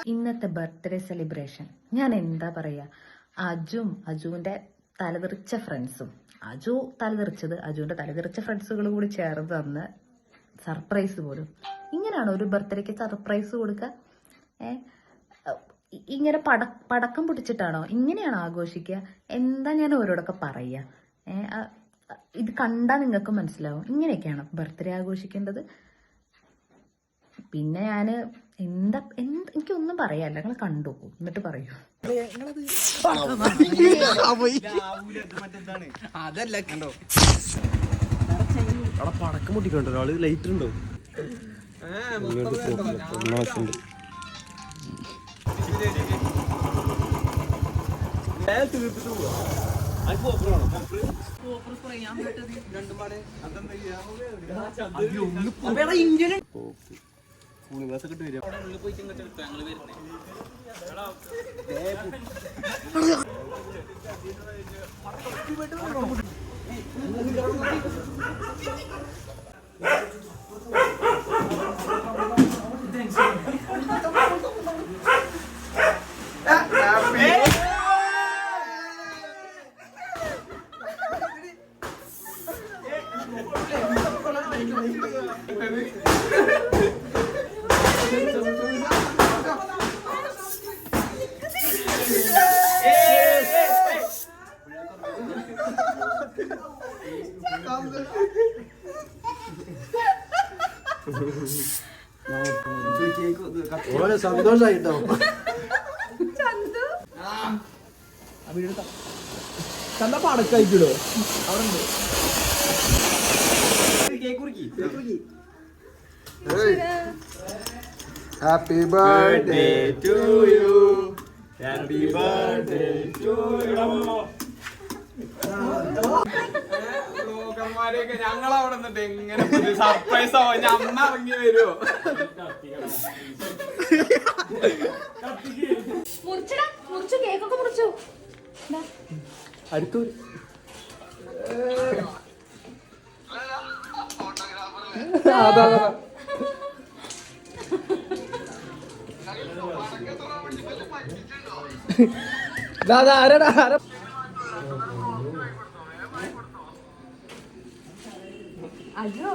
ഇന്നത്തെ birthday celebration ഞാൻ എന്താ പറയാ, അജുവിന്റെ തലതെറിച്ച ഫ്രണ്ട്സും, അജു തലതെറിച്ചത് അജുവിന്റെ തലതെറിച്ച ഫ്രണ്ട്സുകൾ കൂടി ചേർന്ന് തന്ന സർപ്രൈസ് പോലും. ഇങ്ങനെയാണോ ഒരു ബർത്ത്ഡേക്ക് സർപ്രൈസ് കൊടുക്കുക? ഇങ്ങനെ പടക്കം പൊട്ടിച്ചിട്ടാണോ? ഇങ്ങനെയാണോ ആഘോഷിക്കുക? എന്താ ഞാൻ ഓരോടൊക്കെ പറയുക? ഇത് കണ്ടാൽ നിങ്ങൾക്ക് മനസ്സിലാവും, ഇങ്ങനെയൊക്കെയാണ് ബർത്ത്ഡേ ആഘോഷിക്കേണ്ടത്. പിന്നെ ഞാന് എനിക്കൊന്നും പറയാല്ല, നിങ്ങൾ കണ്ടു എന്നിട്ട് പറയൂ. അതല്ല കണ്ടോ പടക്കം പൊട്ടിക്കണ്ടോ, ഒരാള് ലൈറ്റ് ഉണ്ടോ? യൂണിവേഴ്സൊക്കെ വരും. ഓരോ സന്തോഷായിട്ടോ ചന്ത പടക്കായിട്ടോ അവിടെ happy birthday to you, happy birthday to you. ഞങ്ങളവിടെ നിന്നിട്ട് എങ്ങനെ സർപ്രൈസ് ആവോ? അമ്മ ഇറങ്ങി വരുമോ? അടുത്തു ആരാ അയ്യോ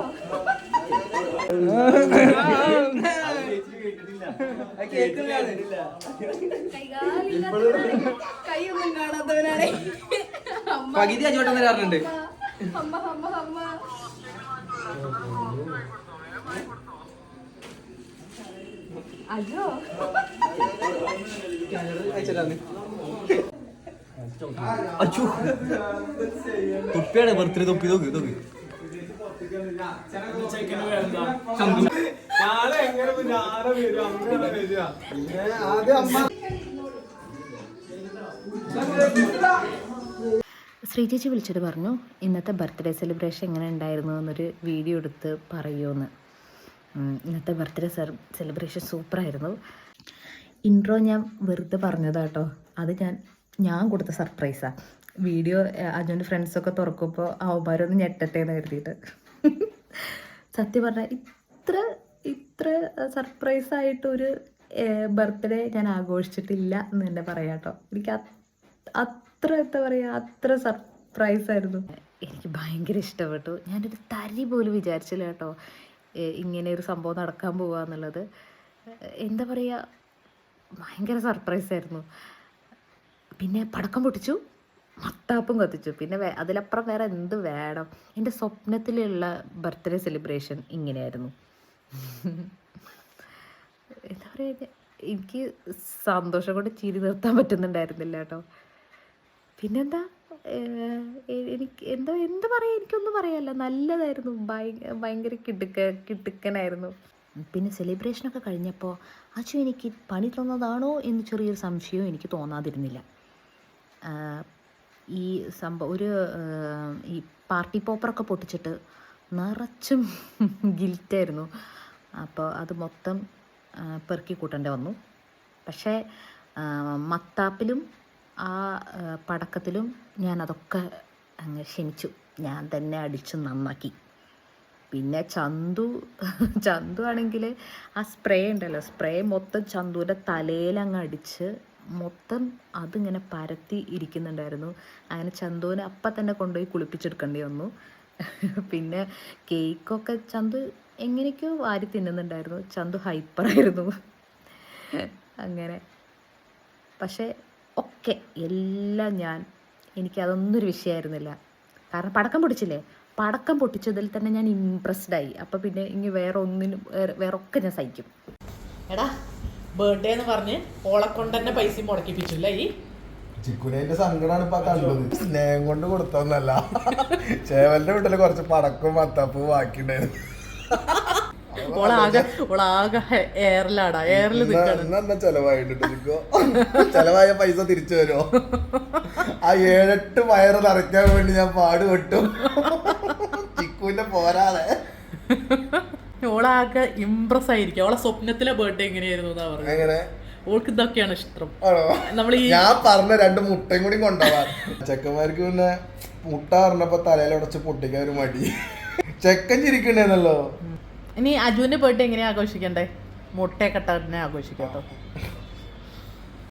കൈയൊന്നും കാണാത്തവനാണ്. പകുതി അജോട്ടം വരാറുണ്ട്. അയ്യോ തൊപ്പിയാണ് ബർത്ത്ഡേ തൊപ്പി. നോക്ക് നോക്ക് ശ്രീചേച്ചി വിളിച്ചിട്ട് പറഞ്ഞു ഇന്നത്തെ ബർത്ത്ഡേ സെലിബ്രേഷൻ എങ്ങനെ ഉണ്ടായിരുന്നു എന്നൊരു വീഡിയോ എടുത്ത് പറയുമെന്ന്. ഇന്നത്തെ ബർത്ത്ഡേ സെലിബ്രേഷൻ സൂപ്പറായിരുന്നു. ഇൻട്രോ ഞാൻ വെറുതെ പറഞ്ഞതാട്ടോ, അത് ഞാൻ കൊടുത്ത സർപ്രൈസാണ്. വീഡിയോ അജുവിൻ്റെ ഫ്രണ്ട്സൊക്കെ തുറക്കുമ്പോൾ അവന്മാരൊന്ന് ഞെട്ടട്ടെ എന്ന് കരുതിയിട്ട്. സത്യം പറഞ്ഞാൽ ഇത്ര സർപ്രൈസായിട്ടൊരു ബർത്ത്ഡേ ഞാൻ ആഘോഷിച്ചിട്ടില്ല എന്ന് തന്നെ പറയാം കേട്ടോ. എനിക്ക് അത്ര എന്താ പറയുക, അത്ര സർപ്രൈസായിരുന്നു. എനിക്ക് ഭയങ്കര ഇഷ്ടപ്പെട്ടു. ഞാനൊരു തരി പോലും വിചാരിച്ചില്ല കേട്ടോ ഇങ്ങനെ ഒരു സംഭവം നടക്കാൻ പോവുക എന്നുള്ളത്. എന്താ പറയുക, ഭയങ്കര സർപ്രൈസായിരുന്നു. പിന്നെ പടക്കം പൊട്ടിച്ചു, മത്താപ്പും കത്തിച്ചു. പിന്നെ അതിലപ്പുറം വേറെ എന്ത് വേണം? എൻ്റെ സ്വപ്നത്തിലുള്ള ബർത്ത്ഡേ സെലിബ്രേഷൻ ഇങ്ങനെയായിരുന്നു. എന്താ പറയുക, എനിക്ക് സന്തോഷം കൊണ്ട് ചിരി നിർത്താൻ പറ്റുന്നുണ്ടായിരുന്നില്ല കേട്ടോ. പിന്നെന്താ എനിക്ക് എന്താ പറയുക, എനിക്കൊന്നും പറയാല്ല, നല്ലതായിരുന്നു. ഭയങ്കര കിടുക്കനായിരുന്നു. പിന്നെ സെലിബ്രേഷനൊക്കെ കഴിഞ്ഞപ്പോൾ അച്ചു എനിക്ക് പണി തന്നതാണോ എന്ന് ചെറിയൊരു സംശയവും എനിക്ക് തോന്നാതിരുന്നില്ല. ഈ സംഭവം ഈ പാർട്ടി പോപ്പറൊക്കെ പൊട്ടിച്ചിട്ട് നിറച്ചും ഗിൽറ്റായിരുന്നു. അപ്പോൾ അത് മൊത്തം പെറുക്കി കൂട്ടേണ്ടി വന്നു. പക്ഷേ മത്താപ്പിലും ആ പടക്കത്തിലും ഞാൻ അതൊക്കെ അങ്ങ് ക്ഷമിച്ചു. ഞാൻ തന്നെ അടിച്ച് നന്നാക്കി. പിന്നെ ചന്തു ആണെങ്കിൽ ആ സ്പ്രേ ഉണ്ടല്ലോ, സ്പ്രേ മൊത്തം ചന്തുവിൻ്റെ തലയിലങ്ങ് അടിച്ച് മൊത്തം അതിങ്ങനെ പരത്തി ഇരിക്കുന്നുണ്ടായിരുന്നു. അങ്ങനെ ചന്തുവിനെ അപ്പം തന്നെ കൊണ്ടുപോയി കുളിപ്പിച്ചെടുക്കേണ്ടി വന്നു. പിന്നെ കേക്കൊക്കെ ചന്തു എങ്ങനെയൊക്കെയോ വാരി തിന്നുന്നുണ്ടായിരുന്നു. ചന്തു ഹൈപ്പറായിരുന്നു. അങ്ങനെ പക്ഷേ ഒക്കെ എല്ലാം എനിക്കതൊന്നും ഒരു വിഷയമായിരുന്നില്ല. കാരണം പടക്കം പൊട്ടിച്ചില്ലേ, പടക്കം പൊട്ടിച്ചതിൽ തന്നെ ഞാൻ ഇംപ്രസ്ഡായി. അപ്പം പിന്നെ ഇനി വേറെ ഒക്കെ ഞാൻ സഹിക്കും. എടാ ബർത്ത്ഡേ എന്ന് പറഞ്ഞ് ഓളെ കൊണ്ട് തന്നെ പൈസ മുടക്കിപ്പിച്ചില്ല ഈ ചിക്കുനേന്റെ സങ്കടമാണ് ഇപ്പൊ കണ്ടത്. സ്നേഹം കൊണ്ട് കൊടുത്തോന്നല്ല, ചേവലിന്റെ വീട്ടില് കുറച്ച് പടക്കും മത്തപ്പൂ ബാക്കിണ്ടായിരുന്നു. ഓളാകെ എയറിലാടാ, എയറിൽ എന്നാ ചെലവായിട്ടോ ചിക്കോ? ചെലവായ പൈസ തിരിച്ചു വരുമോ? ആ 7-8 വയറ് നിറയ്ക്കാൻ വേണ്ടി ഞാൻ പാടുപെട്ടു. ചിക്കുവിന്റെ പോരാതെ ഓളാകെ ഇംപ്രസ് ആയിരിക്കും. ഓളെ സ്വപ്നത്തിലെ ബർത്ത്ഡേ എങ്ങനെയായിരുന്നു എന്നാ പറഞ്ഞത്. എങ്ങനെ? ഓൾക്ക് ഇതൊക്കെയാണ് ഇഷ്ടം. ഞാൻ പറഞ്ഞ 2 മുട്ടയും കൂടി കൊണ്ടുപോവാൻ. ചെക്കന്മാർക്ക് പിന്നെ മുട്ട പറഞ്ഞപ്പോ തലയിൽ ഉടച്ച് പൊട്ടിക്കാൻ ഒരു മടി. ചെക്കൻ ചിരിക്കണ്ടേന്നല്ലോ. ഇനി അജുവിന്റെ ബർത്ത്ഡേ എങ്ങനെയാ ആഘോഷിക്കണ്ടേ? മുട്ടയൊക്കെ തന്നെ ആഘോഷിക്കാട്ടോ.